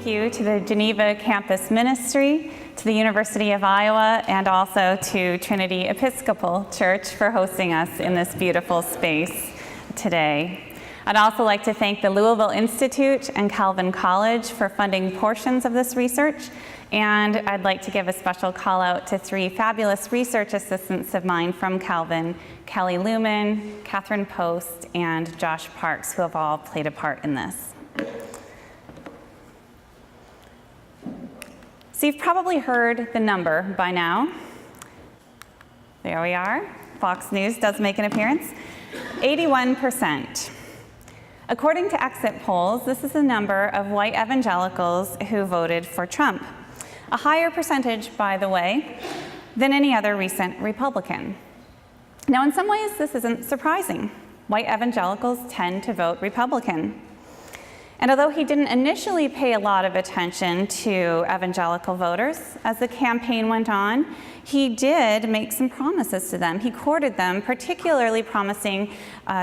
thank you to the Geneva Campus Ministry, to the University of Iowa, and also to Trinity Episcopal Church for hosting us in this beautiful space today. I'd also like to thank the Louisville Institute and Calvin College for funding portions of this research, and I'd like to give a special call out to 3 fabulous research assistants of mine from Calvin, Kelly Luman, Catherine Post, and Josh Parks, who have all played a part in this. So you've probably heard the number by now. There we are. Fox News does make an appearance. 81%. According to exit polls, this is the number of white evangelicals who voted for Trump. A higher percentage, by the way, than any other recent Republican. Now, in some ways, this isn't surprising. White evangelicals tend to vote Republican. And although he didn't initially pay a lot of attention to evangelical voters, as the campaign went on, he did make some promises to them. He courted them, particularly promising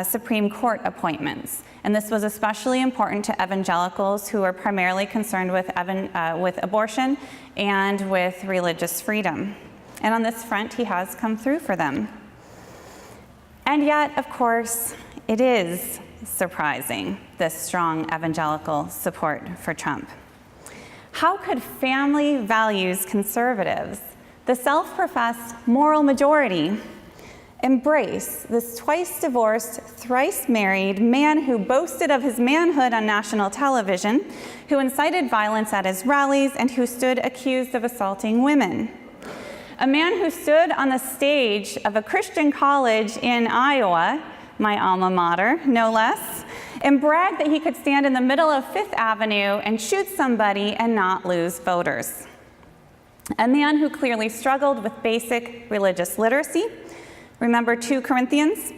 Supreme Court appointments. And this was especially important to evangelicals who are primarily concerned with abortion and with religious freedom. And on this front, he has come through for them. And yet, of course, it is surprising, this strong evangelical support for Trump. How could family values conservatives, the self-professed moral majority, embrace this twice-divorced, thrice-married man who boasted of his manhood on national television, who incited violence at his rallies, and who stood accused of assaulting women? A man who stood on the stage of a Christian college in Iowa, my alma mater, no less, and bragged that he could stand in the middle of Fifth Avenue and shoot somebody and not lose voters. A man who clearly struggled with basic religious literacy. Remember 2 Corinthians?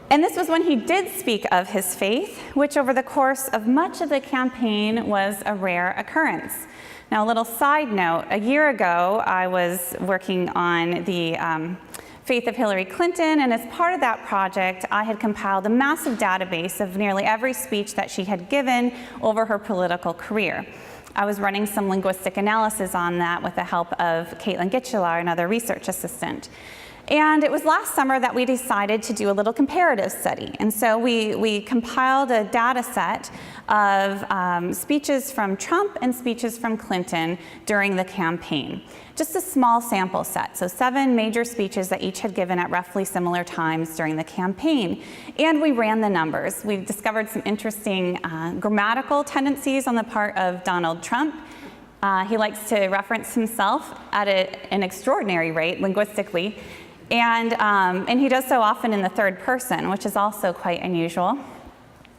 And this was when he did speak of his faith, which over the course of much of the campaign was a rare occurrence. Now, a little side note, a year ago, I was working on the faith of Hillary Clinton, and as part of that project, I had compiled a massive database of nearly every speech that she had given over her political career. I was running some linguistic analysis on that with the help of Caitlin Gitchelar, another research assistant. And it was last summer that we decided to do a little comparative study. And so we compiled a data set of speeches from Trump and speeches from Clinton during the campaign. Just a small sample set, so 7 major speeches that each had given at roughly similar times during the campaign. And we ran the numbers. We discovered some interesting grammatical tendencies on the part of Donald Trump. He likes to reference himself at an extraordinary rate linguistically. And he does so often in the third person, which is also quite unusual.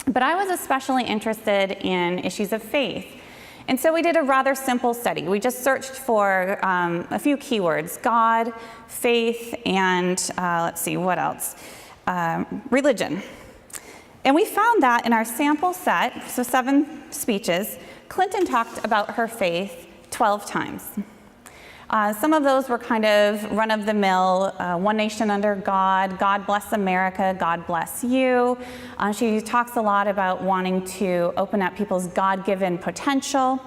But I was especially interested in issues of faith. And so we did a rather simple study. We just searched for a few keywords: God, faith, and let's see, what else? Religion. And we found that in our sample set, so 7 speeches, Clinton talked about her faith 12 times. Some of those were kind of run-of-the-mill, one nation under God, God bless America, God bless you. She talks a lot about wanting to open up people's God-given potential.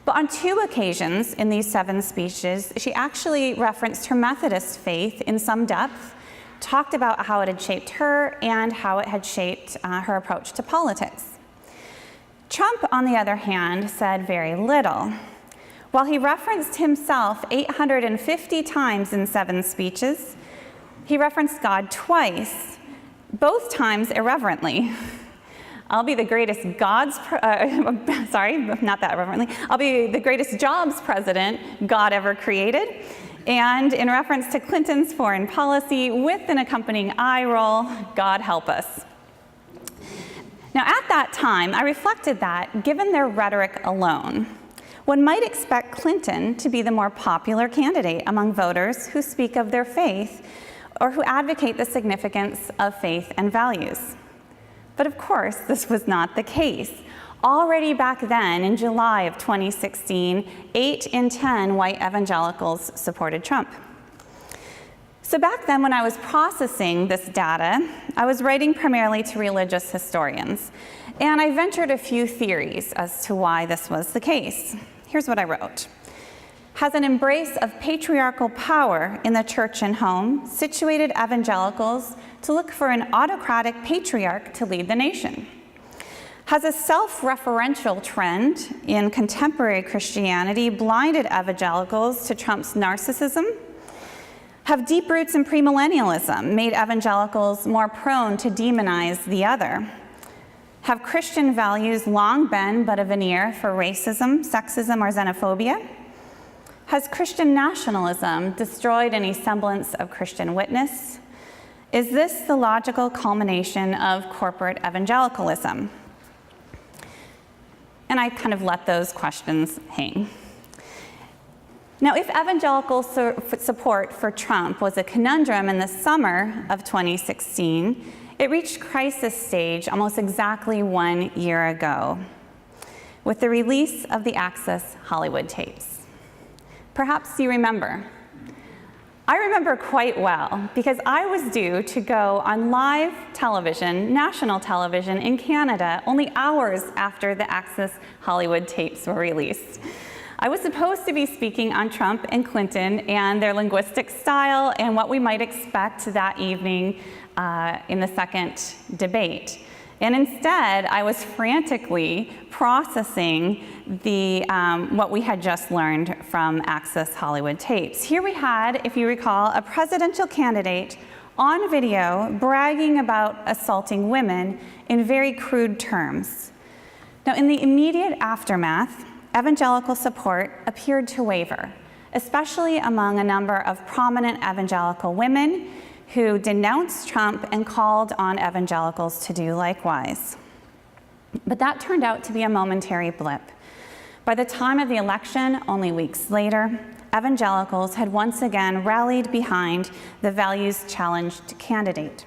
But on 2 occasions in these 7 speeches, she actually referenced her Methodist faith in some depth, talked about how it had shaped her and how it had shaped her approach to politics. Trump, on the other hand, said very little. While he referenced himself 850 times in 7 speeches, he referenced God twice, both times irreverently. I'll be the greatest I'll be the greatest jobs president God ever created. And in reference to Clinton's foreign policy, with an accompanying eye roll, God help us. Now, at that time, I reflected that, given their rhetoric alone, one might expect Clinton to be the more popular candidate among voters who speak of their faith or who advocate the significance of faith and values. But of course, this was not the case. Already back then, in July of 2016, 8 in 10 white evangelicals supported Trump. So back then, when I was processing this data, I was writing primarily to religious historians, and I ventured a few theories as to why this was the case. Here's what I wrote. Has an embrace of patriarchal power in the church and home situated evangelicals to look for an autocratic patriarch to lead the nation? Has a self-referential trend in contemporary Christianity blinded evangelicals to Trump's narcissism? Have deep roots in premillennialism made evangelicals more prone to demonize the other? Have Christian values long been but a veneer for racism, sexism, or xenophobia? Has Christian nationalism destroyed any semblance of Christian witness? Is this the logical culmination of corporate evangelicalism? And I kind of let those questions hang. Now, if evangelical support for Trump was a conundrum in the summer of 2016, it reached crisis stage almost exactly 1 year ago with the release of the Access Hollywood tapes. Perhaps you remember. I remember quite well because I was due to go on live television, national television in Canada, only hours after the Access Hollywood tapes were released. I was supposed to be speaking on Trump and Clinton and their linguistic style and what we might expect that evening in the second debate. And instead, I was frantically processing what we had just learned from Access Hollywood tapes. Here we had, if you recall, a presidential candidate on video bragging about assaulting women in very crude terms. Now, in the immediate aftermath, evangelical support appeared to waver, especially among a number of prominent evangelical women who denounced Trump and called on evangelicals to do likewise. But that turned out to be a momentary blip. By the time of the election, only weeks later, evangelicals had once again rallied behind the values-challenged candidate.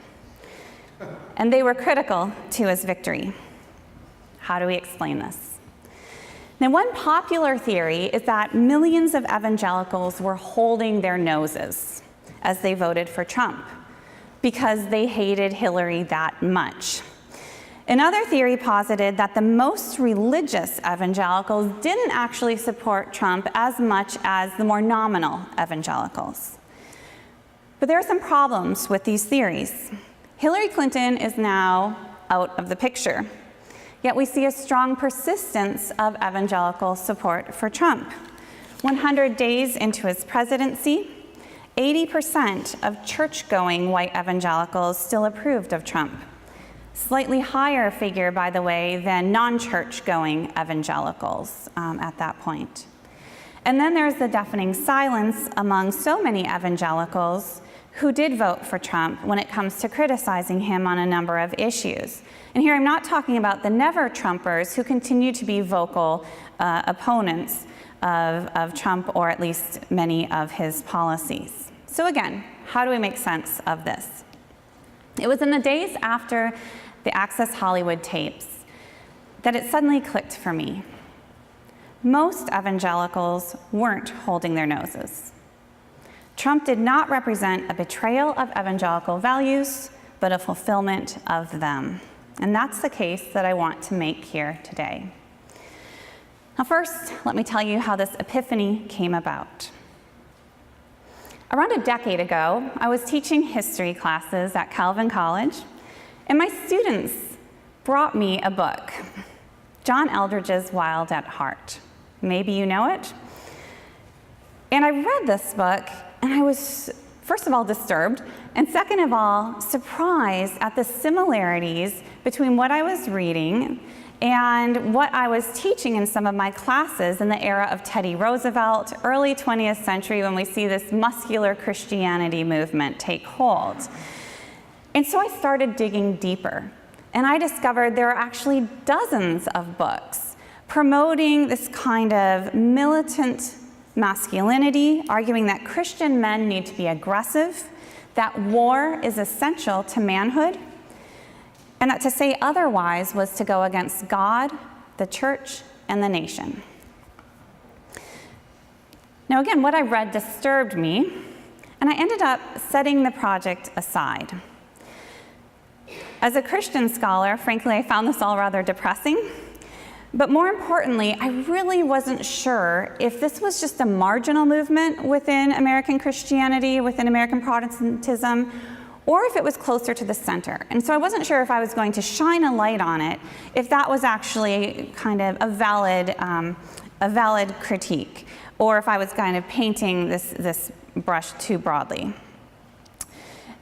And they were critical to his victory. How do we explain this? Now, one popular theory is that millions of evangelicals were holding their noses as they voted for Trump because they hated Hillary that much. Another theory posited that the most religious evangelicals didn't actually support Trump as much as the more nominal evangelicals. But there are some problems with these theories. Hillary Clinton is now out of the picture. Yet we see a strong persistence of evangelical support for Trump. 100 days into his presidency, 80% of church-going white evangelicals still approved of Trump. Slightly higher figure, by the way, than non-church-going evangelicals at that point. And then there's the deafening silence among so many evangelicals who did vote for Trump when it comes to criticizing him on a number of issues. And here I'm not talking about the never-Trumpers who continue to be vocal opponents of Trump, or at least many of his policies. So again, how do we make sense of this? It was in the days after the Access Hollywood tapes that it suddenly clicked for me. Most evangelicals weren't holding their noses. Trump did not represent a betrayal of evangelical values, but a fulfillment of them. And that's the case that I want to make here today. Now first, let me tell you how this epiphany came about. Around a decade ago, I was teaching history classes at Calvin College, and my students brought me a book, John Eldredge's Wild at Heart. Maybe you know it. And I read this book, and I was, first of all, disturbed, and second of all, surprised at the similarities between what I was reading and what I was teaching in some of my classes in the era of Teddy Roosevelt, early 20th century, when we see this muscular Christianity movement take hold. And so I started digging deeper, and I discovered there are actually dozens of books promoting this kind of militant masculinity, arguing that Christian men need to be aggressive, that war is essential to manhood, and that to say otherwise was to go against God, the church, and the nation. Now again, what I read disturbed me, and I ended up setting the project aside. As a Christian scholar, frankly, I found this all rather depressing. But more importantly, I really wasn't sure if this was just a marginal movement within American Christianity, within American Protestantism, or if it was closer to the center. And so I wasn't sure if I was going to shine a light on it, if that was actually kind of a valid critique, or if I was kind of painting this brush too broadly.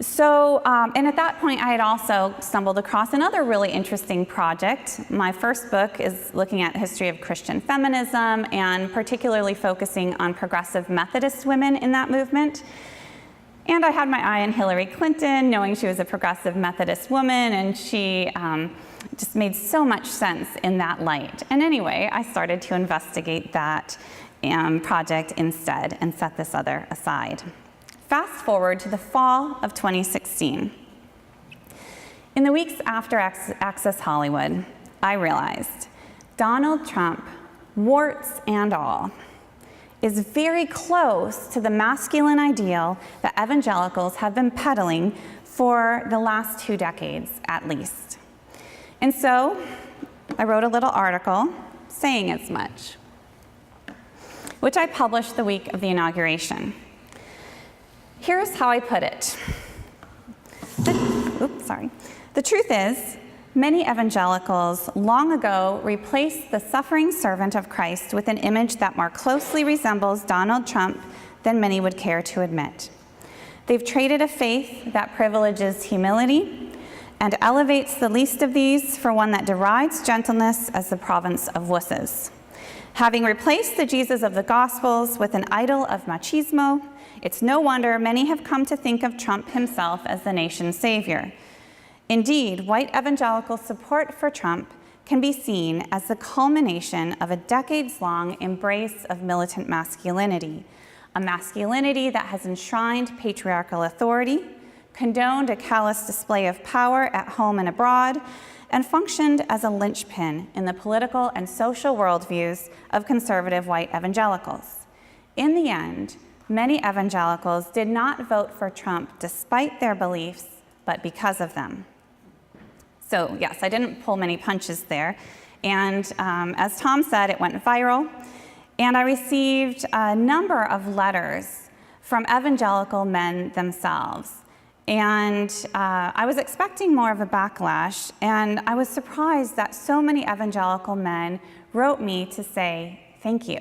So, and at that point, I had also stumbled across another really interesting project. My first book is looking at the history of Christian feminism and particularly focusing on progressive Methodist women in that movement. And I had my eye on Hillary Clinton, knowing she was a progressive Methodist woman, and she just made so much sense in that light. And anyway, I started to investigate that project instead and set this other aside. Fast forward to the fall of 2016. In the weeks after Access Hollywood, I realized Donald Trump, warts and all, is very close to the masculine ideal that evangelicals have been peddling for the last 2 decades at least. And so I wrote a little article saying as much, which I published the week of the inauguration. Here's how I put it. The truth is, many evangelicals long ago replaced the suffering servant of Christ with an image that more closely resembles Donald Trump than many would care to admit. They've traded a faith that privileges humility and elevates the least of these for one that derides gentleness as the province of wusses. Having replaced the Jesus of the Gospels with an idol of machismo, it's no wonder many have come to think of Trump himself as the nation's savior. Indeed, white evangelical support for Trump can be seen as the culmination of a decades-long embrace of militant masculinity, a masculinity that has enshrined patriarchal authority, condoned a callous display of power at home and abroad, and functioned as a linchpin in the political and social worldviews of conservative white evangelicals. In the end, many evangelicals did not vote for Trump despite their beliefs, but because of them. So yes, I didn't pull many punches there. And as Tom said, it went viral. And I received a number of letters from evangelical men themselves. And I was expecting more of a backlash, and I was surprised that so many evangelical men wrote me to say, thank you.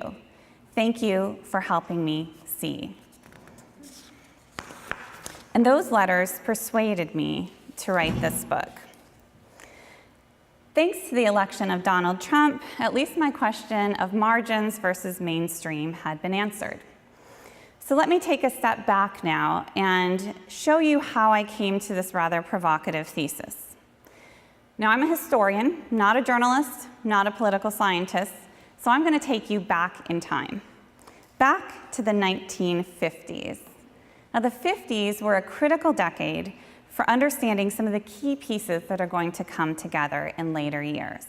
Thank you for helping me see. And those letters persuaded me to write this book. Thanks to the election of Donald Trump, at least my question of margins versus mainstream had been answered. So let me take a step back now and show you how I came to this rather provocative thesis. Now, I'm a historian, not a journalist, not a political scientist, so I'm going to take you back in time, back to the 1950s. Now, the 50s were a critical decade for understanding some of the key pieces that are going to come together in later years.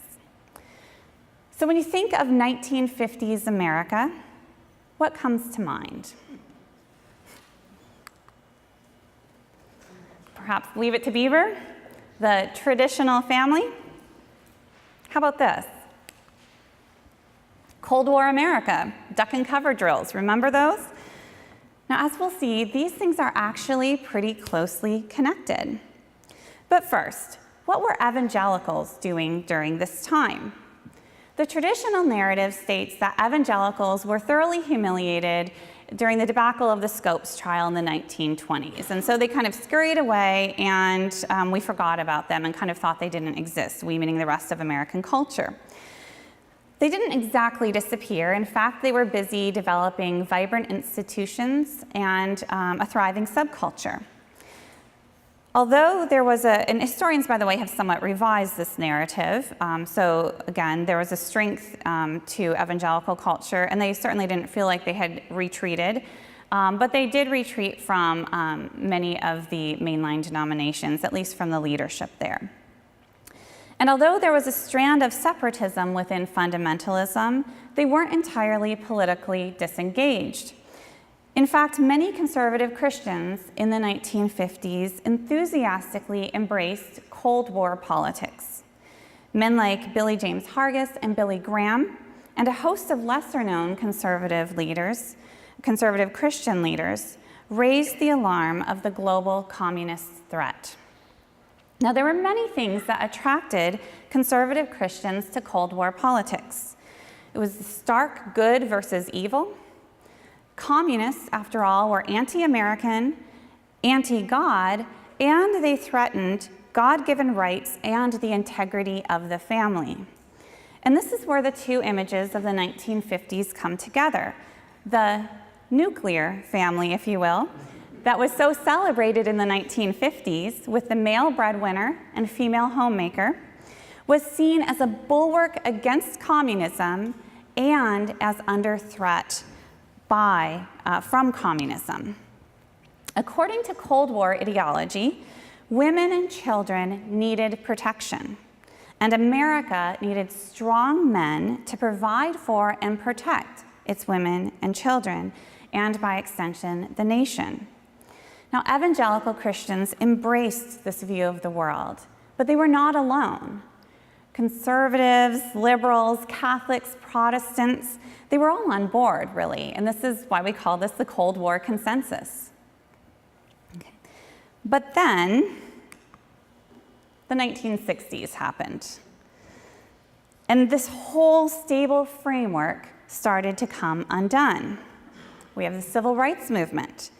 So when you think of 1950s America, what comes to mind? Perhaps Leave It to Beaver, the traditional family. How about this? Cold War America, duck and cover drills, remember those? Now, as we'll see, these things are actually pretty closely connected. But first, what were evangelicals doing during this time? The traditional narrative states that evangelicals were thoroughly humiliated during the debacle of the Scopes trial in the 1920s. And so they kind of scurried away, and we forgot about them and kind of thought they didn't exist, we meaning the rest of American culture. They didn't exactly disappear. In fact, they were busy developing vibrant institutions and a thriving subculture. Although there was and historians, by the way, have somewhat revised this narrative. So again, there was a strength to evangelical culture, and they certainly didn't feel like they had retreated. But they did retreat from many of the mainline denominations, at least from the leadership there. And although there was a strand of separatism within fundamentalism, they weren't entirely politically disengaged. In fact, many conservative Christians in the 1950s enthusiastically embraced Cold War politics. Men like Billy James Hargis and Billy Graham, and a host of lesser-known conservative Christian leaders, raised the alarm of the global communist threat. Now, there were many things that attracted conservative Christians to Cold War politics. It was stark good versus evil. Communists, after all, were anti-American, anti-God, and they threatened God-given rights and the integrity of the family. And this is where the two images of the 1950s come together. The nuclear family, if you will, that was so celebrated in the 1950s with the male breadwinner and female homemaker, was seen as a bulwark against communism and as under threat from communism. According to Cold War ideology, women and children needed protection, and America needed strong men to provide for and protect its women and children, and by extension, the nation. Now, evangelical Christians embraced this view of the world, but they were not alone. Conservatives, liberals, Catholics, Protestants, they were all on board, really, and this is why we call this the Cold War consensus. Okay. But then, the 1960s happened, and this whole stable framework started to come undone. We have the Civil Rights Movement.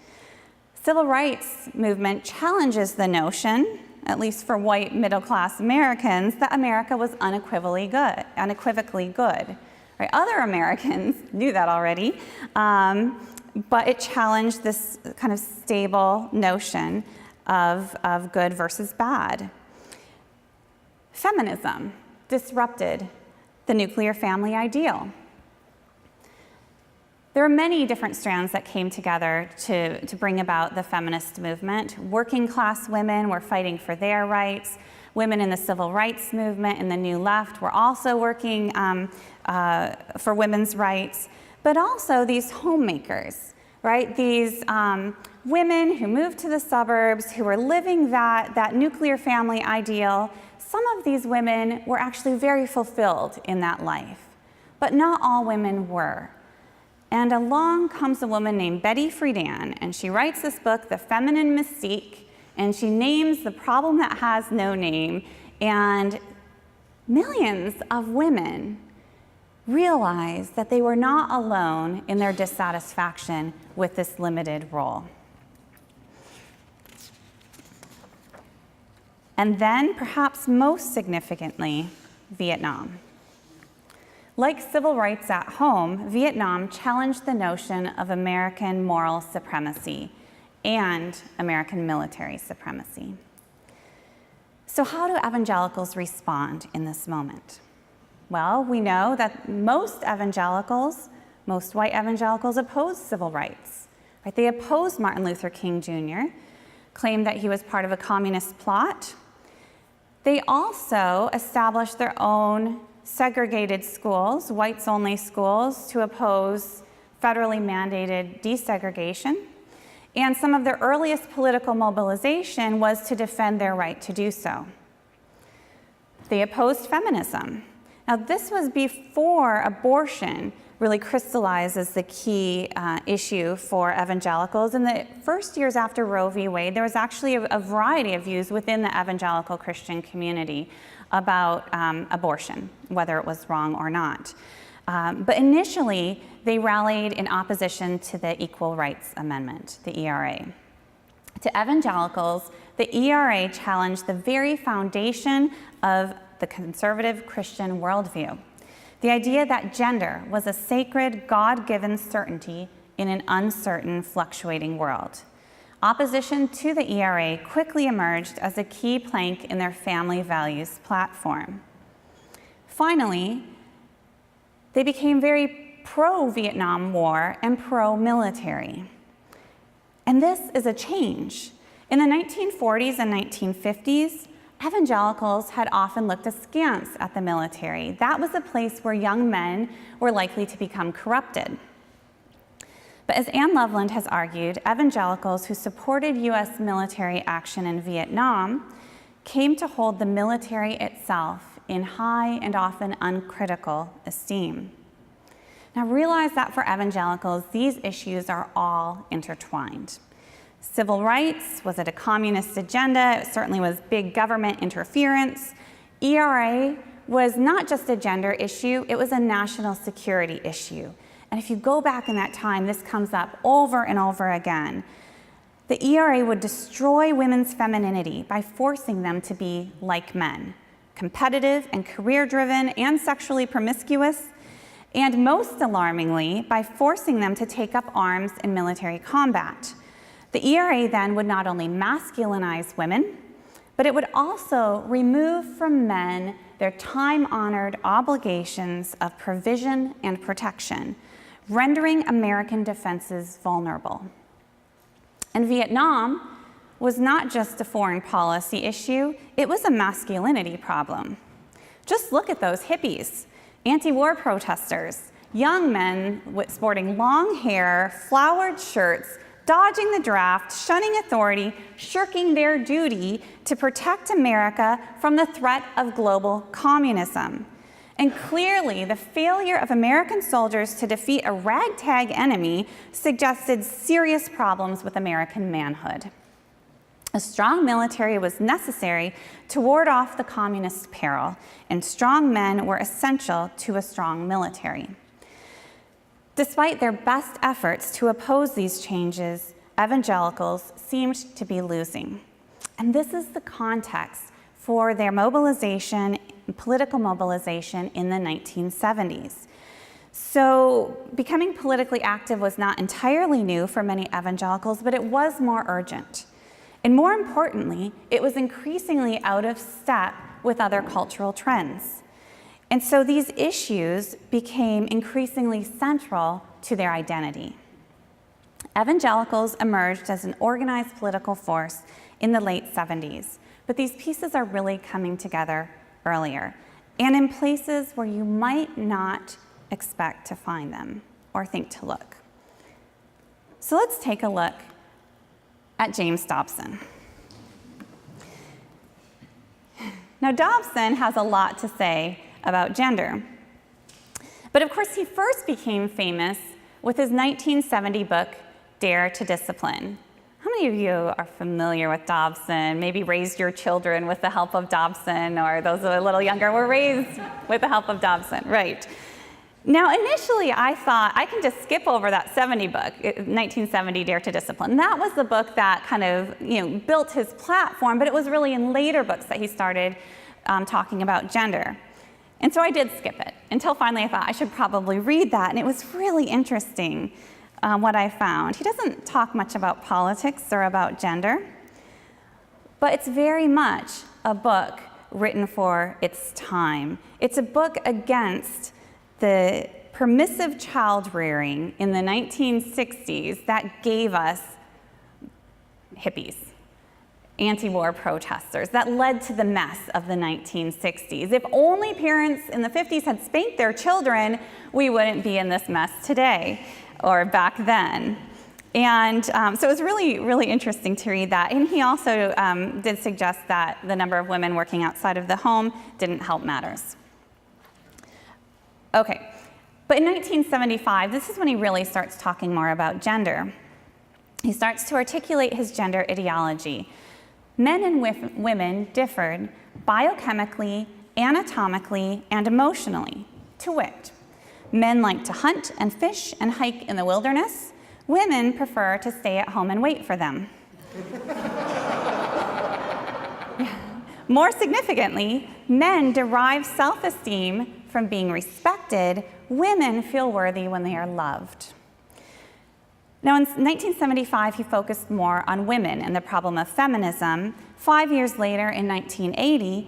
Civil Rights Movement challenges the notion, at least for white middle-class Americans, that America was unequivocally good. Right? Other Americans knew that already, but it challenged this kind of stable notion of good versus bad. Feminism disrupted the nuclear family ideal. There are many different strands that came together to bring about the feminist movement. Working class women were fighting for their rights. Women in the civil rights movement and the New Left were also working for women's rights, but also these homemakers, right? These women who moved to the suburbs, who were living that nuclear family ideal. Some of these women were actually very fulfilled in that life, but not all women were. And along comes a woman named Betty Friedan, and she writes this book, The Feminine Mystique, and she names the problem that has no name, and millions of women realized that they were not alone in their dissatisfaction with this limited role. And then, perhaps most significantly, Vietnam. Like civil rights at home, Vietnam challenged the notion of American moral supremacy and American military supremacy. So how do evangelicals respond in this moment? Well, we know that most white evangelicals oppose civil rights. Right? They opposed Martin Luther King Jr., claimed that he was part of a communist plot. They also established their own segregated schools, whites-only schools, to oppose federally mandated desegregation. And some of their earliest political mobilization was to defend their right to do so. They opposed feminism. Now, this was before abortion really crystallized as the key issue for evangelicals. In the first years after Roe v. Wade, there was actually a variety of views within the evangelical Christian community about abortion, whether it was wrong or not. But initially, they rallied in opposition to the Equal Rights Amendment, the ERA. To evangelicals, the ERA challenged the very foundation of the conservative Christian worldview. The idea that gender was a sacred, God-given certainty in an uncertain, fluctuating world. Opposition to the ERA quickly emerged as a key plank in their family values platform. Finally, they became very pro-Vietnam War and pro-military. And this is a change. In the 1940s and 1950s, evangelicals had often looked askance at the military. That was a place where young men were likely to become corrupted. But as Anne Loveland has argued, evangelicals who supported U.S. military action in Vietnam came to hold the military itself in high and often uncritical esteem. Now realize that for evangelicals, these issues are all intertwined. Civil rights, was it a communist agenda? It certainly was big government interference. ERA was not just a gender issue, it was a national security issue. And if you go back in that time, this comes up over and over again. The ERA would destroy women's femininity by forcing them to be like men, competitive and career-driven and sexually promiscuous, and most alarmingly, by forcing them to take up arms in military combat. The ERA then would not only masculinize women, but it would also remove from men their time-honored obligations of provision and protection, rendering American defenses vulnerable. And Vietnam was not just a foreign policy issue, it was a masculinity problem. Just look at those hippies, anti-war protesters, young men sporting long hair, flowered shirts, dodging the draft, shunning authority, shirking their duty to protect America from the threat of global communism. And clearly, the failure of American soldiers to defeat a ragtag enemy suggested serious problems with American manhood. A strong military was necessary to ward off the communist peril, and strong men were essential to a strong military. Despite their best efforts to oppose these changes, evangelicals seemed to be losing. And this is the context for their mobilization, political mobilization in the 1970s. So becoming politically active was not entirely new for many evangelicals, but it was more urgent. And more importantly, it was increasingly out of step with other cultural trends. And so these issues became increasingly central to their identity. Evangelicals emerged as an organized political force in the late 70s, but these pieces are really coming together earlier, and in places where you might not expect to find them or think to look. So let's take a look at James Dobson. Now, Dobson has a lot to say about gender, but of course he first became famous with his 1970 book, Dare to Discipline. How many of you are familiar with Dobson? Maybe raised your children with the help of Dobson, or those who are a little younger were raised with the help of Dobson, right? Now, initially I thought I can just skip over that 70 book, 1970 Dare to Discipline. That was the book that kind of built his platform, but it was really in later books that he started talking about gender. And so I did skip it until finally I thought I should probably read that, and it was really interesting what I found. He doesn't talk much about politics or about gender, but it's very much a book written for its time. It's a book against the permissive child rearing in the 1960s that gave us hippies, anti-war protesters, that led to the mess of the 1960s. If only parents in the 50s had spanked their children, we wouldn't be in this mess today, or back then. And so it was really, really interesting to read that. And he also did suggest that the number of women working outside of the home didn't help matters. Okay, but in 1975, this is when he really starts talking more about gender. He starts to articulate his gender ideology. Men and women differed biochemically, anatomically, and emotionally, to wit. Men like to hunt and fish and hike in the wilderness. Women prefer to stay at home and wait for them. More significantly, men derive self-esteem from being respected. Women feel worthy when they are loved. Now, in 1975, he focused more on women and the problem of feminism. 5 years later, in 1980,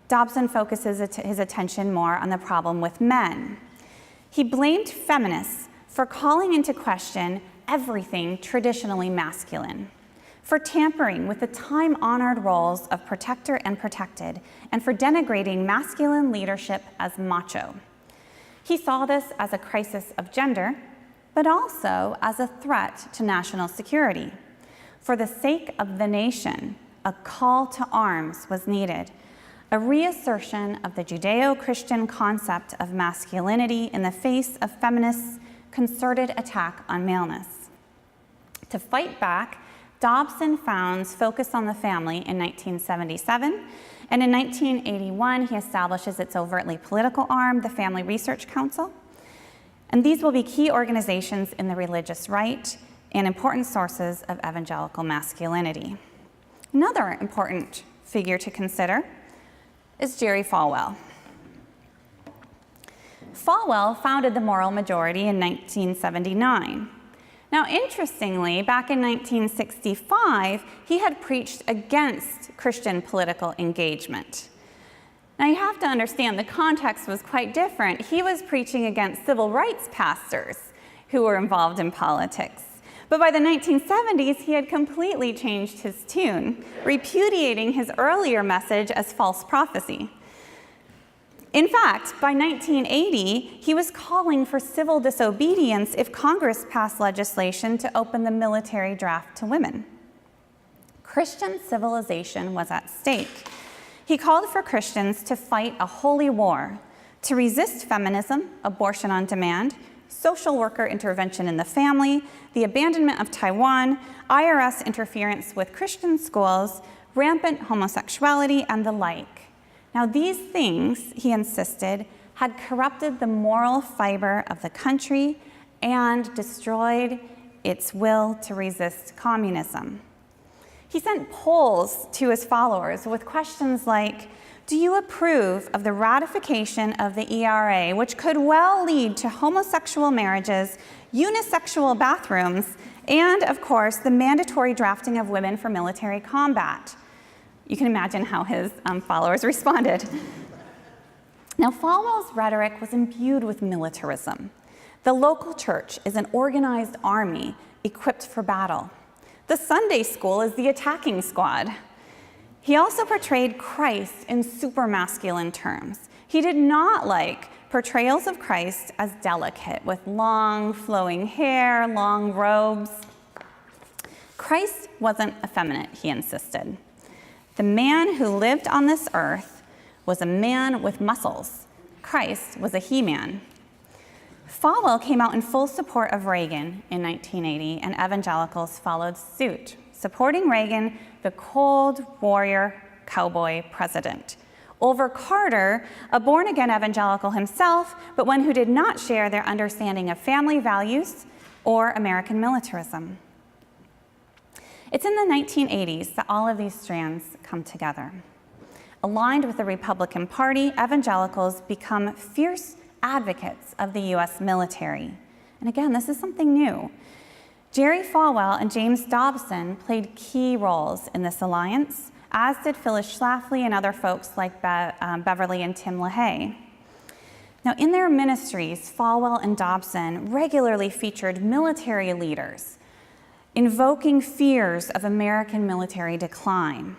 Dobson focuses his attention more on the problem with men. He blamed feminists for calling into question everything traditionally masculine, for tampering with the time-honored roles of protector and protected, and for denigrating masculine leadership as macho. He saw this as a crisis of gender but also as a threat to national security. For the sake of the nation, a call to arms was needed, a reassertion of the Judeo-Christian concept of masculinity in the face of feminists' concerted attack on maleness. To fight back, Dobson founds Focus on the Family in 1977, and in 1981 he establishes its overtly political arm, the Family Research Council. And these will be key organizations in the religious right and important sources of evangelical masculinity. Another important figure to consider is Jerry Falwell. Falwell founded the Moral Majority in 1979. Now, interestingly, back in 1965, he had preached against Christian political engagement. Now, you have to understand the context was quite different. He was preaching against civil rights pastors who were involved in politics. But by the 1970s, he had completely changed his tune, repudiating his earlier message as false prophecy. In fact, by 1980, he was calling for civil disobedience if Congress passed legislation to open the military draft to women. Christian civilization was at stake. He called for Christians to fight a holy war, to resist feminism, abortion on demand, social worker intervention in the family, the abandonment of Taiwan, IRS interference with Christian schools, rampant homosexuality, and the like. Now, these things, he insisted, had corrupted the moral fiber of the country and destroyed its will to resist communism. He sent polls to his followers with questions like, do you approve of the ratification of the ERA, which could well lead to homosexual marriages, unisexual bathrooms, and, of course, the mandatory drafting of women for military combat? You can imagine how his followers responded. Now, Falwell's rhetoric was imbued with militarism. The local church is an organized army equipped for battle. The Sunday school is the attacking squad. He also portrayed Christ in supermasculine terms. He did not like portrayals of Christ as delicate, with long flowing hair, long robes. Christ wasn't effeminate, he insisted. The man who lived on this earth was a man with muscles. Christ was a he-man. Falwell came out in full support of Reagan in 1980, and evangelicals followed suit, supporting Reagan, the cold warrior cowboy president, over Carter, a born-again evangelical himself, but one who did not share their understanding of family values or American militarism. It's in the 1980s that all of these strands come together. Aligned with the Republican Party, evangelicals become fierce advocates of the US military. And again, this is something new. Jerry Falwell and James Dobson played key roles in this alliance, as did Phyllis Schlafly and other folks like Beverly and Tim LaHaye. Now, in their ministries, Falwell and Dobson regularly featured military leaders, invoking fears of American military decline.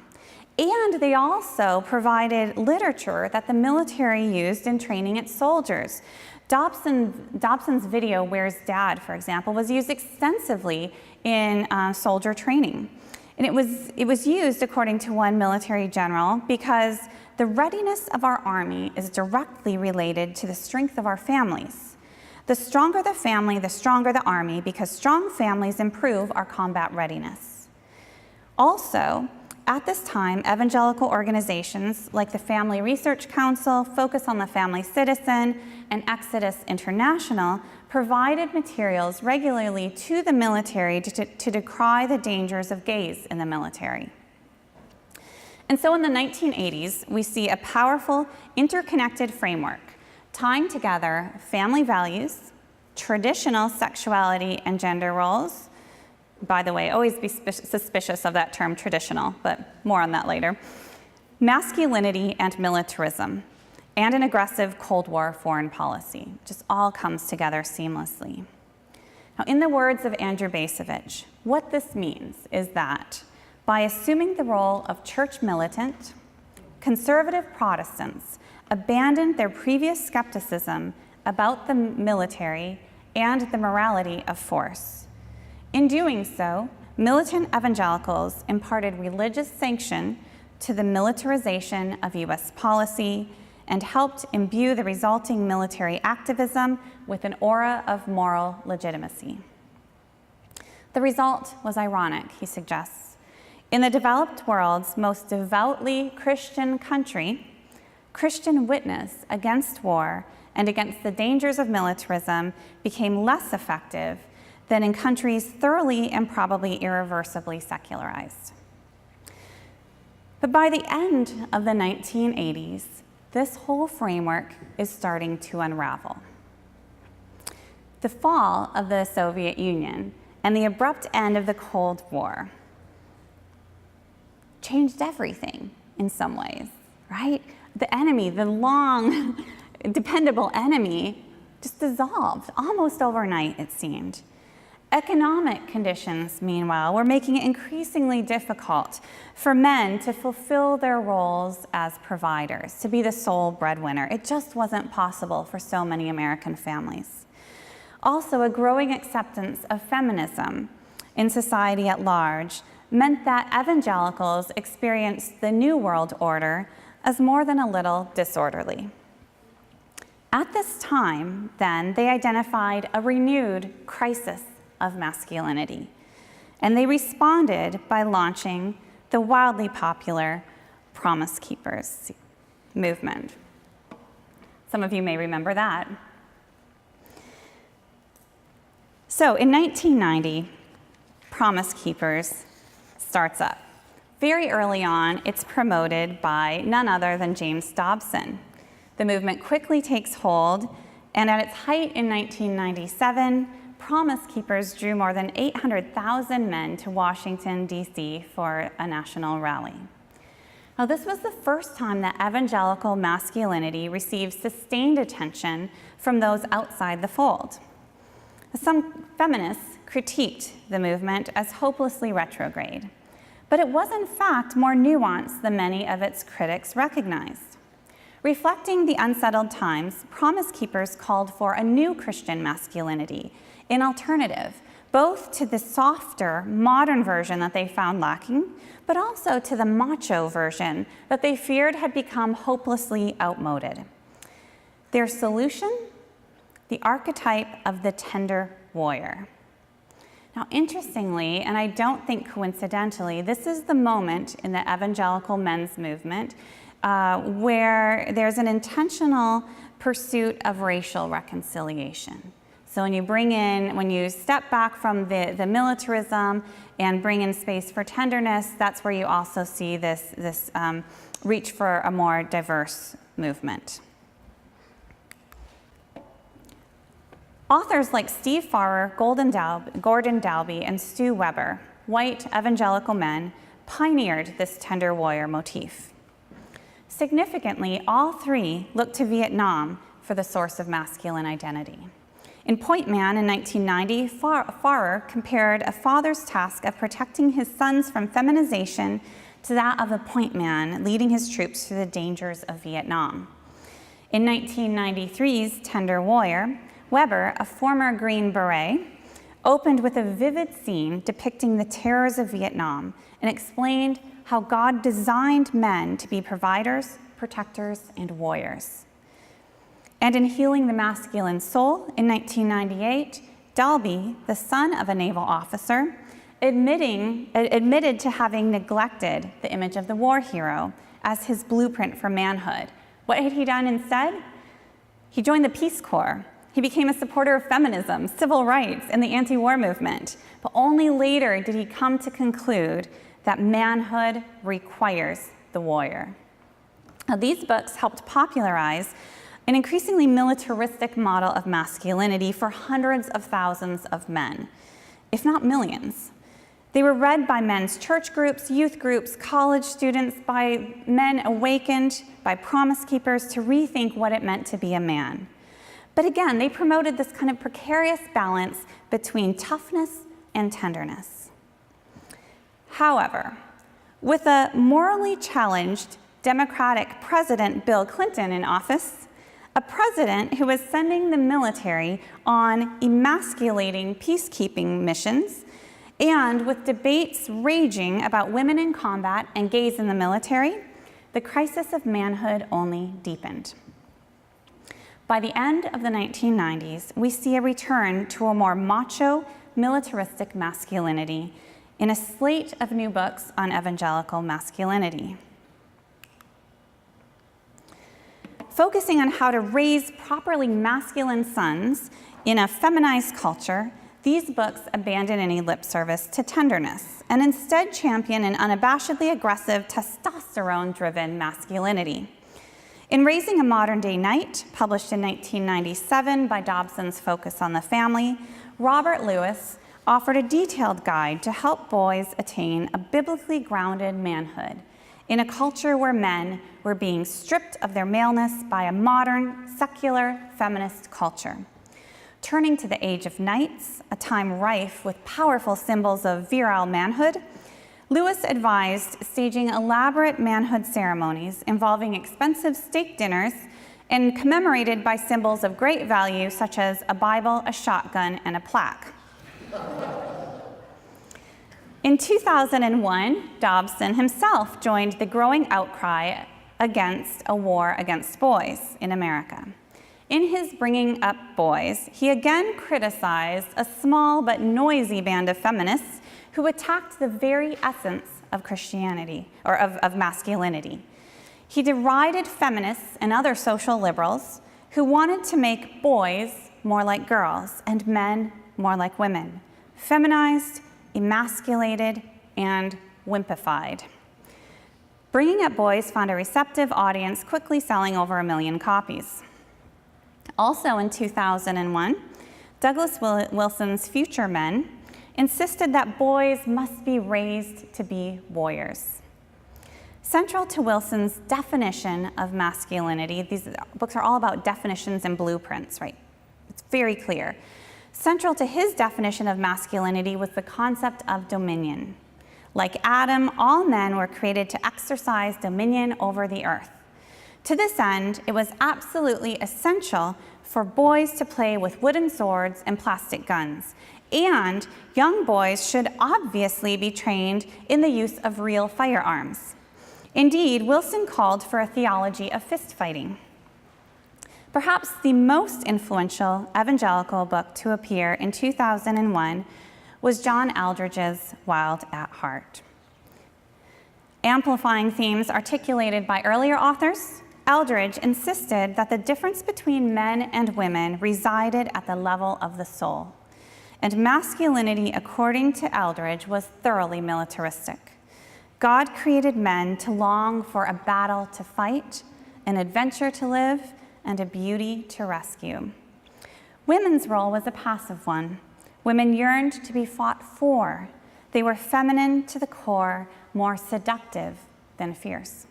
And they also provided literature that the military used in training its soldiers. Dobson's video, Where's Dad, for example, was used extensively in soldier training. And it was used, according to one military general, because the readiness of our army is directly related to the strength of our families. The stronger the family, the stronger the army, because strong families improve our combat readiness. Also, at this time, evangelical organizations like the Family Research Council, Focus on the Family Citizen, and Exodus International provided materials regularly to the military to decry the dangers of gays in the military. And so in the 1980s, we see a powerful, interconnected framework tying together family values, traditional sexuality and gender roles. By the way, always be suspicious of that term traditional, but more on that later. Masculinity and militarism, and an aggressive Cold War foreign policy. Just all comes together seamlessly. Now, in the words of Andrew Bacevich, what this means is that by assuming the role of church militant, conservative Protestants abandoned their previous skepticism about the military and the morality of force. In doing so, militant evangelicals imparted religious sanction to the militarization of U.S. policy and helped imbue the resulting military activism with an aura of moral legitimacy. The result was ironic, he suggests. In the developed world's most devoutly Christian country, Christian witness against war and against the dangers of militarism became less effective than in countries thoroughly and probably irreversibly secularized. But by the end of the 1980s, this whole framework is starting to unravel. The fall of the Soviet Union and the abrupt end of the Cold War changed everything in some ways, right? The enemy, the long, dependable enemy, just dissolved almost overnight, it seemed. Economic conditions, meanwhile, were making it increasingly difficult for men to fulfill their roles as providers, to be the sole breadwinner. It just wasn't possible for so many American families. Also, a growing acceptance of feminism in society at large meant that evangelicals experienced the New World Order as more than a little disorderly. At this time, then, they identified a renewed crisis of masculinity, and they responded by launching the wildly popular Promise Keepers movement. Some of you may remember that. So in 1990, Promise Keepers starts up. Very early on, it's promoted by none other than James Dobson. The movement quickly takes hold, and at its height in 1997, Promise Keepers drew more than 800,000 men to Washington, D.C. for a national rally. Now, this was the first time that evangelical masculinity received sustained attention from those outside the fold. Some feminists critiqued the movement as hopelessly retrograde, but it was in fact more nuanced than many of its critics recognized. Reflecting the unsettled times, Promise Keepers called for a new Christian masculinity, an alternative, both to the softer, modern version that they found lacking, but also to the macho version that they feared had become hopelessly outmoded. Their solution? The archetype of the tender warrior. Now, interestingly, and I don't think coincidentally, this is the moment in the evangelical men's movement where there's an intentional pursuit of racial reconciliation. So when you step back from the militarism and bring in space for tenderness, that's where you also see this reach for a more diverse movement. Authors like Steve Farrer, Gordon Dalby, and Stu Weber, white evangelical men, pioneered this tender warrior motif. Significantly, all three looked to Vietnam for the source of masculine identity. In Point Man in 1990, Farrer compared a father's task of protecting his sons from feminization to that of a point man leading his troops through the dangers of Vietnam. In 1993's Tender Warrior, Weber, a former Green Beret, opened with a vivid scene depicting the terrors of Vietnam and explained how God designed men to be providers, protectors, and warriors. And in Healing the Masculine Soul in 1998, Dalby, the son of a naval officer, admitted to having neglected the image of the war hero as his blueprint for manhood. What had he done instead? He joined the Peace Corps. He became a supporter of feminism, civil rights, and the anti-war movement. But only later did he come to conclude that manhood requires the warrior. Now, these books helped popularize an increasingly militaristic model of masculinity for hundreds of thousands of men, if not millions. They were read by men's church groups, youth groups, college students, by men awakened by Promise Keepers to rethink what it meant to be a man. But again, they promoted this kind of precarious balance between toughness and tenderness. However, with a morally challenged Democratic President Bill Clinton in office, a president who was sending the military on emasculating peacekeeping missions, and with debates raging about women in combat and gays in the military, the crisis of manhood only deepened. By the end of the 1990s, we see a return to a more macho, militaristic masculinity in a slate of new books on evangelical masculinity. Focusing on how to raise properly masculine sons in a feminized culture, these books abandon any lip service to tenderness and instead champion an unabashedly aggressive, testosterone-driven masculinity. In Raising a Modern-Day Knight, published in 1997 by Dobson's Focus on the Family, Robert Lewis offered a detailed guide to help boys attain a biblically grounded manhood in a culture where men were being stripped of their maleness by a modern, secular, feminist culture. Turning to the Age of Knights, a time rife with powerful symbols of virile manhood, Lewis advised staging elaborate manhood ceremonies involving expensive steak dinners and commemorated by symbols of great value such as a Bible, a shotgun, and a plaque. In 2001, Dobson himself joined the growing outcry against a war against boys in America. In his Bringing Up Boys, he again criticized a small but noisy band of feminists who attacked the very essence of Christianity, or of masculinity. He derided feminists and other social liberals who wanted to make boys more like girls and men more like women, feminized, emasculated, and wimpified. Bringing Up Boys found a receptive audience, quickly selling over 1 million copies. Also in 2001, Douglas Wilson's Future Men insisted that boys must be raised to be warriors. Central to Wilson's definition of masculinity, these books are all about definitions and blueprints, right? It's very clear. Central to his definition of masculinity was the concept of dominion. Like Adam, all men were created to exercise dominion over the earth. To this end, it was absolutely essential for boys to play with wooden swords and plastic guns, and young boys should obviously be trained in the use of real firearms. Indeed, Wilson called for a theology of fist fighting. Perhaps the most influential evangelical book to appear in 2001 was John Eldredge's Wild at Heart. Amplifying themes articulated by earlier authors, Eldredge insisted that the difference between men and women resided at the level of the soul, and masculinity, according to Eldredge, was thoroughly militaristic. God created men to long for a battle to fight, an adventure to live, and a beauty to rescue. Women's role was a passive one. Women yearned to be fought for. They were feminine to the core, more seductive than fierce.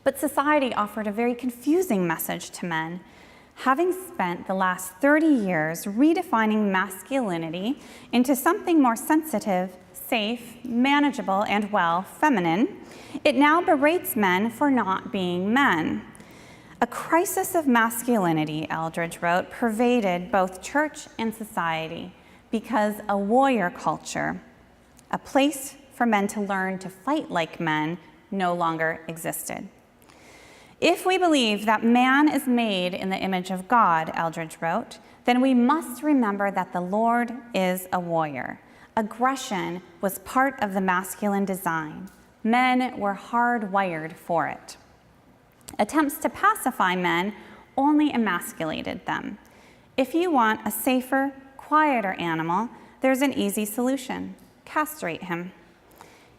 But society offered a very confusing message to men. Having spent the last 30 years redefining masculinity into something more sensitive, safe, manageable, and, well, feminine, it now berates men for not being men. A crisis of masculinity, Eldredge wrote, pervaded both church and society because a warrior culture, a place for men to learn to fight like men, no longer existed. If we believe that man is made in the image of God, Eldredge wrote, then we must remember that the Lord is a warrior. Aggression was part of the masculine design. Men were hardwired for it. Attempts to pacify men only emasculated them. If you want a safer, quieter animal, there's an easy solution: castrate him.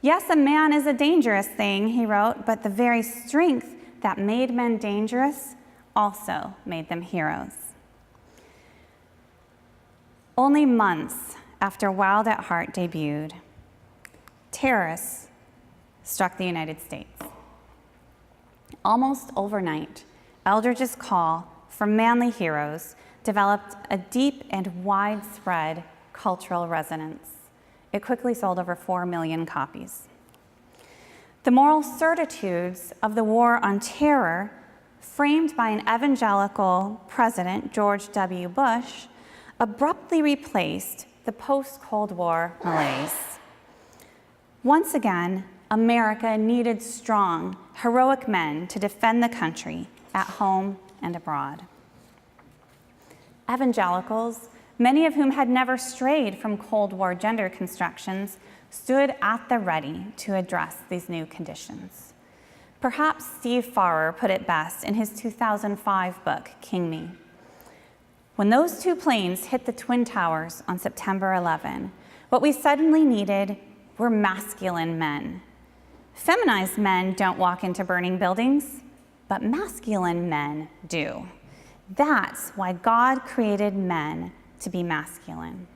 Yes, a man is a dangerous thing, he wrote, but the very strength that made men dangerous also made them heroes. Only months after Wild at Heart debuted, terrorists struck the United States. Almost overnight, Eldredge's call for manly heroes developed a deep and widespread cultural resonance. It quickly sold over 4 million copies. The moral certitudes of the war on terror framed by an evangelical president, George W. Bush, abruptly replaced the post-Cold War malaise. Once again, America needed strong, heroic men to defend the country at home and abroad. Evangelicals, many of whom had never strayed from Cold War gender constructions, stood at the ready to address these new conditions. Perhaps Steve Farrer put it best in his 2005 book, King Me. When those two planes hit the Twin Towers on September 11, what we suddenly needed were masculine men. Feminized men don't walk into burning buildings, but masculine men do. That's why God created men to be masculine.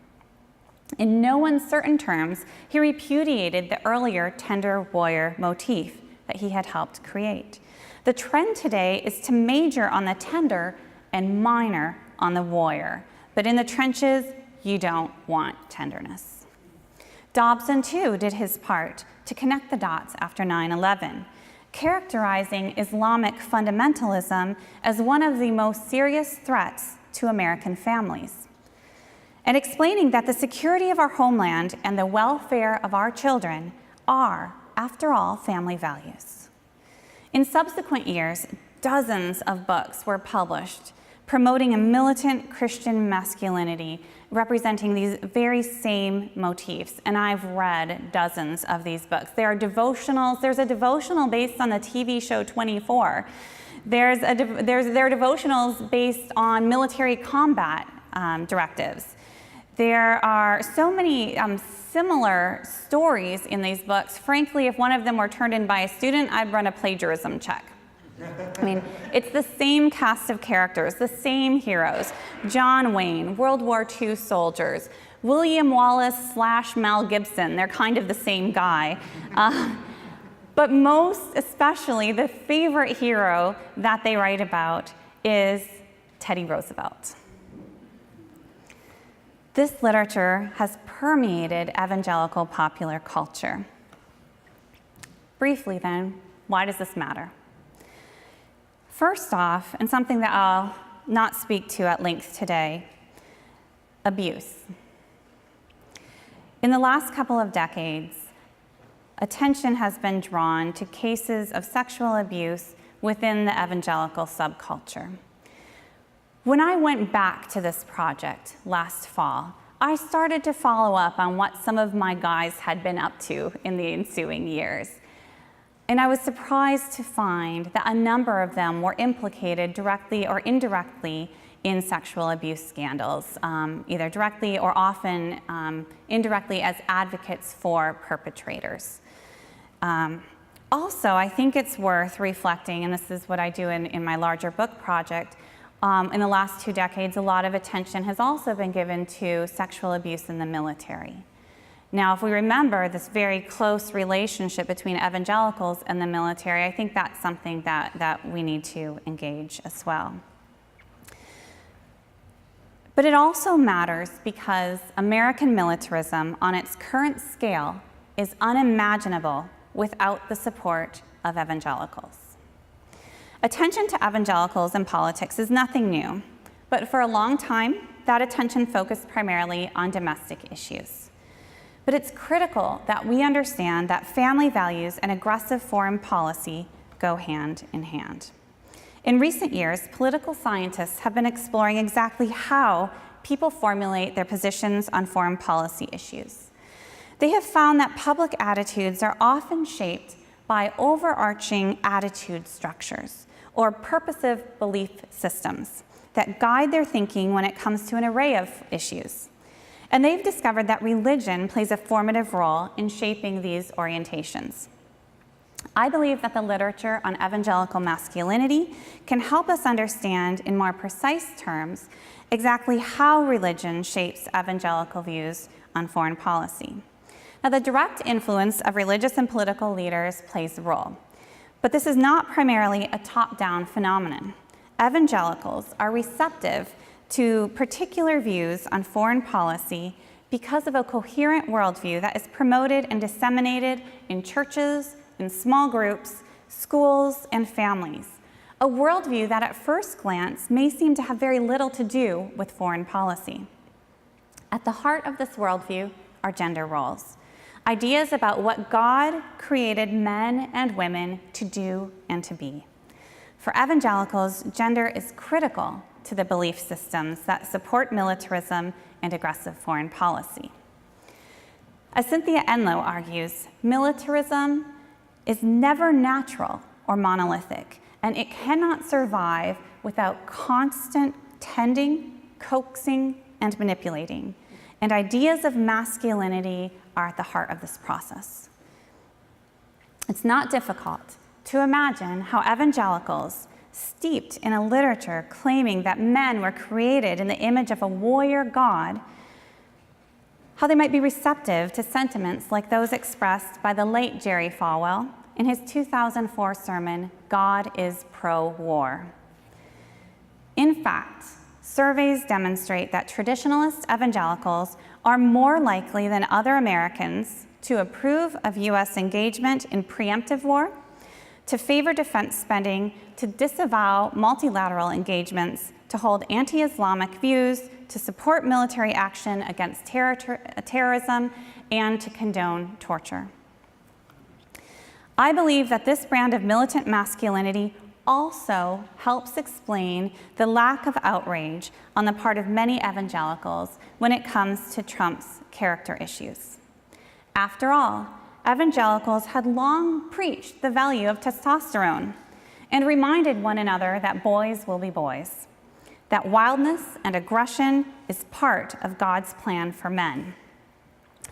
In no uncertain terms, he repudiated the earlier tender warrior motif that he had helped create. The trend today is to major on the tender and minor on the warrior. But in the trenches, you don't want tenderness. Dobson, too, did his part to connect the dots after 9/11, characterizing Islamic fundamentalism as one of the most serious threats to American families, and explaining that the security of our homeland and the welfare of our children are, after all, family values. In subsequent years, dozens of books were published promoting a militant Christian masculinity representing these very same motifs, and I've read dozens of these books. There are devotionals. There's a devotional based on the TV show 24. There are devotionals based on military combat directives. There are so many similar stories in these books. Frankly, if one of them were turned in by a student, I'd run a plagiarism check. I mean, it's the same cast of characters, the same heroes. John Wayne, World War II soldiers, William Wallace / Mel Gibson, they're kind of the same guy. But most especially, the favorite hero that they write about is Teddy Roosevelt. This literature has permeated evangelical popular culture. Briefly then, why does this matter? First off, and something that I'll not speak to at length today, abuse. In the last couple of decades, attention has been drawn to cases of sexual abuse within the evangelical subculture. When I went back to this project last fall, I started to follow up on what some of my guys had been up to in the ensuing years. And I was surprised to find that a number of them were implicated directly or indirectly in sexual abuse scandals, either directly or often indirectly as advocates for perpetrators. Also, I think it's worth reflecting, and this is what I do in my larger book project, in the last 2 decades, a lot of attention has also been given to sexual abuse in the military. Now, if we remember this very close relationship between evangelicals and the military, I think that's something that we need to engage as well. But it also matters because American militarism on its current scale is unimaginable without the support of evangelicals. Attention to evangelicals in politics is nothing new, but for a long time, that attention focused primarily on domestic issues. But it's critical that we understand that family values and aggressive foreign policy go hand in hand. In recent years, political scientists have been exploring exactly how people formulate their positions on foreign policy issues. They have found that public attitudes are often shaped by overarching attitude structures or purposive belief systems that guide their thinking when it comes to an array of issues. And they've discovered that religion plays a formative role in shaping these orientations. I believe that the literature on evangelical masculinity can help us understand in more precise terms exactly how religion shapes evangelical views on foreign policy. Now, the direct influence of religious and political leaders plays a role, but this is not primarily a top-down phenomenon. Evangelicals are receptive to particular views on foreign policy because of a coherent worldview that is promoted and disseminated in churches, in small groups, schools, and families. a worldview that at first glance may seem to have very little to do with foreign policy. At the heart of this worldview are gender roles, ideas about what God created men and women to do and to be. For evangelicals, gender is critical to the belief systems that support militarism and aggressive foreign policy. As Cynthia Enlow argues, militarism is never natural or monolithic, and it cannot survive without constant tending, coaxing, and manipulating. And ideas of masculinity are at the heart of this process. It's not difficult to imagine how evangelicals, steeped in a literature claiming that men were created in the image of a warrior God, how they might be receptive to sentiments like those expressed by the late Jerry Falwell in his 2004 sermon, God is pro-war. In fact, surveys demonstrate that traditionalist evangelicals are more likely than other Americans to approve of U.S. engagement in preemptive war, to favor defense spending, to disavow multilateral engagements, to hold anti-Islamic views, to support military action against terrorism, and to condone torture. I believe that this brand of militant masculinity also helps explain the lack of outrage on the part of many evangelicals when it comes to Trump's character issues. After all, evangelicals had long preached the value of testosterone and reminded one another that boys will be boys, that wildness and aggression is part of God's plan for men.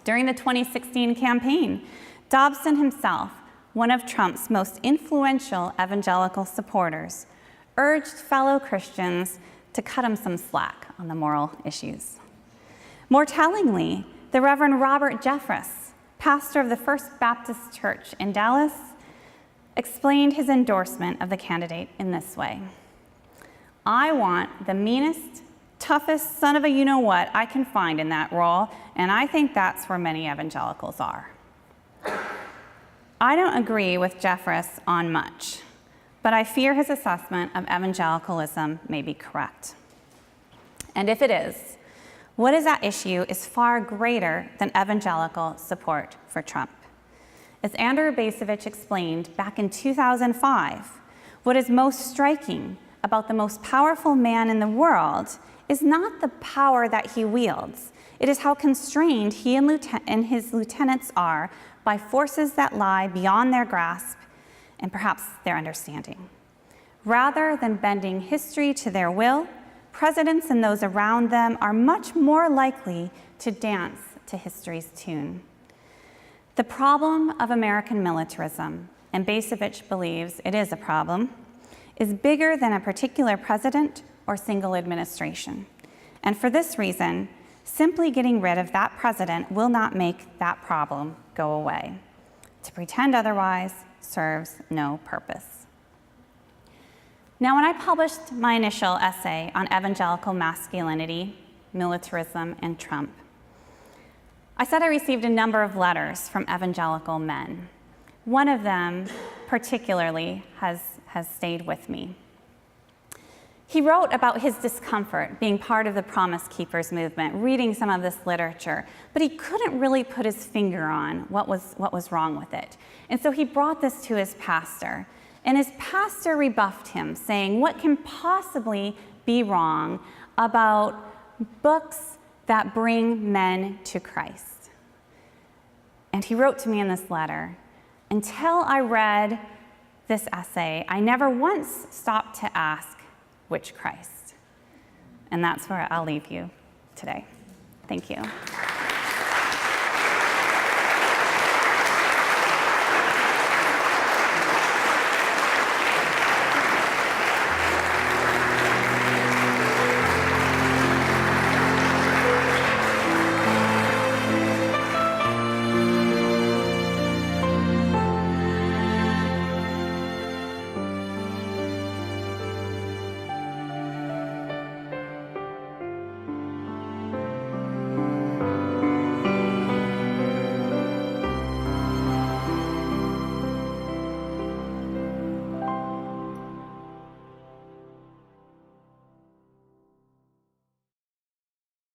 During the 2016 campaign, Dobson himself, one of Trump's most influential evangelical supporters, urged fellow Christians to cut him some slack on the moral issues. More tellingly, the Reverend Robert Jeffress, pastor of the First Baptist Church in Dallas, explained his endorsement of the candidate in this way: I want the meanest, toughest son of a you-know-what I can find in that role, and I think that's where many evangelicals are. I don't agree with Jeffress on much, but I fear his assessment of evangelicalism may be correct. And if it is, what is at issue is far greater than evangelical support for Trump. As Andrew Basevich explained back in 2005, what is most striking about the most powerful man in the world is not the power that he wields. It is how constrained he and his lieutenants are by forces that lie beyond their grasp and perhaps their understanding. Rather than bending history to their will, presidents and those around them are much more likely to dance to history's tune. The problem of American militarism, and Basevich believes it is a problem, is bigger than a particular president or single administration. And for this reason, simply getting rid of that president will not make that problem go away. To pretend otherwise serves no purpose. Now, when I published my initial essay on evangelical masculinity, militarism, and Trump, I said I received a number of letters from evangelical men. One of them particularly has stayed with me. He wrote about his discomfort being part of the Promise Keepers movement, reading some of this literature, but he couldn't really put his finger on what was wrong with it. And so he brought this to his pastor, and his pastor rebuffed him, saying, what can possibly be wrong about books that bring men to Christ? And he wrote to me in this letter, until I read this essay, I never once stopped to ask, which Christ? And that's where I'll leave you today. Thank you.